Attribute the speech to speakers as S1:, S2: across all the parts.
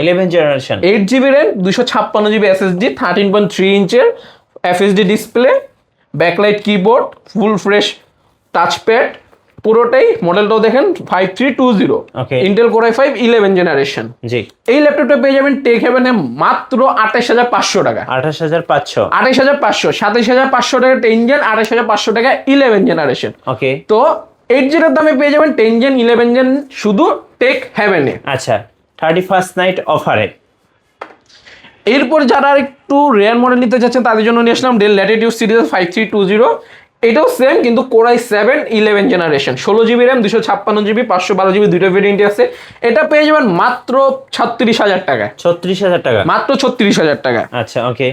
S1: 11 generation.
S2: 8GB RAM, 256GB SSD, 13.3 ইঞ্চের FHD display, backlight keyboard, full fresh touchpad, পুরোটাই। মডেলটাও দেখেন 5320,
S1: Okay.
S2: Intel core i5 11 generation.
S1: Ji,
S2: এই ল্যাপটপটা পেয়ে যাবেন টেক হেভেনে মাত্র 28500 টাকা।
S1: 28500।
S2: 28500, 27500 টাকা 10 জেন, 28500 টাকা 11 জেনারেশন।
S1: ওকে,
S2: তো 8 দামে পেয়ে যাবেন 10 জেন 11 জেন শুধু টেক হেভেনে।
S1: আচ্ছা 31st নাইট অফারে।
S2: এরপর যারা একটু রেয়ার মডেল নিতে চাচ্ছেন তাদের জন্য নিয়ে আসলাম ডেল ল্যাটিটিউড সিরিজ 5320। এটাও সেম কিন্তু core i7 11 generation, 16GB RAM, 256GB, 512GB, দুইটা ভেরিয়েন্টই আছে। এটা পেয়ে যাবেন মাত্র 36000 টাকা।
S1: 36000 টাকা।
S2: মাত্র 36000 টাকা।
S1: আচ্ছা ওকে।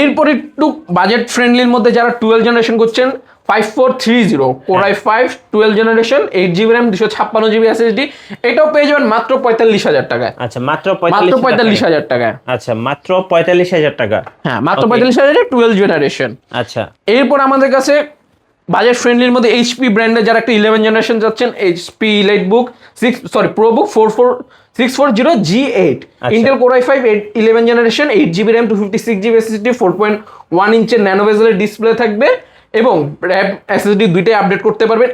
S2: এরপর একটু বাজেট ফ্রেন্ডলির মধ্যে যারা 12 জেনারেশন করছেন, 5430 core i5 12 generation, 8GB RAM, 256GB SSD, এটাও পেয়ে যাবেন মাত্র 45000 টাকায়।
S1: আচ্ছা মাত্র
S2: মাত্র
S1: 45000
S2: 45000 টাকায়।
S1: আচ্ছা মাত্র 45000 টাকা।
S2: হ্যাঁ, মাত্র
S1: Okay.
S2: 45000 12 জেনারেশন।
S1: আচ্ছা
S2: এরপর আমাদের কাছে বাজেট ফ্রেন্ডলির মধ্যে এইচপি ব্র্যান্ডের যারা একটা 11 জেনারেশন যাচ্ছেন, এইচপি ইলাইটবুক প্রোবুক 640 G8,
S1: আচ্ছা।
S2: Intel core i5 11 generation, 8GB RAM, 256GB SSD, 4.1 ইঞ্চের ন্যানো বেজেলের ডিসপ্লে থাকবে এবং র্যাম SSD দুইটাই আপডেট করতে পারবেন।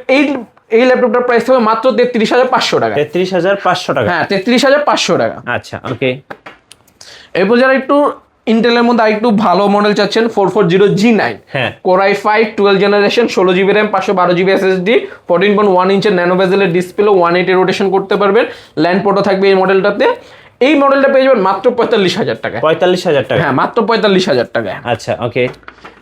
S2: এই ল্যাপটপটার প্রাইস হবে মাত্র 33500 টাকা।
S1: 33500 টাকা।
S2: হ্যাঁ, 33500 টাকা।
S1: আচ্ছা ওকে।
S2: এরপর যারা একটু ইন্টেলের মধ্যে আরেকটু ভালো মডেল চাচ্ছেন, 440 G9,
S1: হ্যাঁ।
S2: Core i5 12 generation, 16GB RAM, 512GB SSD, 14.1 ইঞ্চের ন্যানো বেজেলের ডিসপ্লে, 180 রোটেশন করতে পারবেন, ল্যান্ড পোর্টও থাকবে এই মডেলটাতে। এই মডেলটা পেয়ে যাবেন মাত্র 45000 টাকা।
S1: 45000 টাকা।
S2: হ্যাঁ, মাত্র 45000 টাকায়।
S1: আচ্ছা ওকে।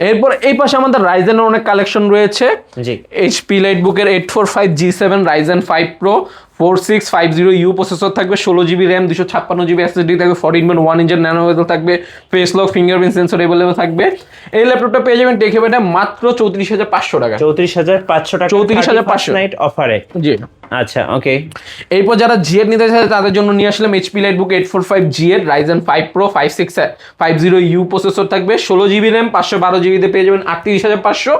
S2: এরপর এই পাশে আমাদের রাইজেনের অনেক কালেকশন রয়েছে।
S1: জি,
S2: এইচপি লাইটবুকের 845 G7 Ryzen 5 Pro 4650U processor থাকবে, 16GB র্যাম, 256GB SSD থাকবে, 14.1 ইঞ্চের ন্যানো বেজেল থাকবে, face lock fingerprint sensor available থাকবে। এই ল্যাপটপটা পেয়ে যাবেন টেক হেভেনে মাত্র 34500 টাকা।
S1: 34500 টাকা।
S2: 34500
S1: নাইট অফারে।
S2: জি।
S1: আচ্ছা ওকে।
S2: এরপর যারা জিএড নিতে চায় তাদের জন্য নিয়ে আসলাম এইচপি লাইটবুক 845 জিএড রাইজেন 5 Pro 5650U প্রসেসর থাকবে, 16GB র্যাম, 512GB তে পেয়ে যাবেন 38500।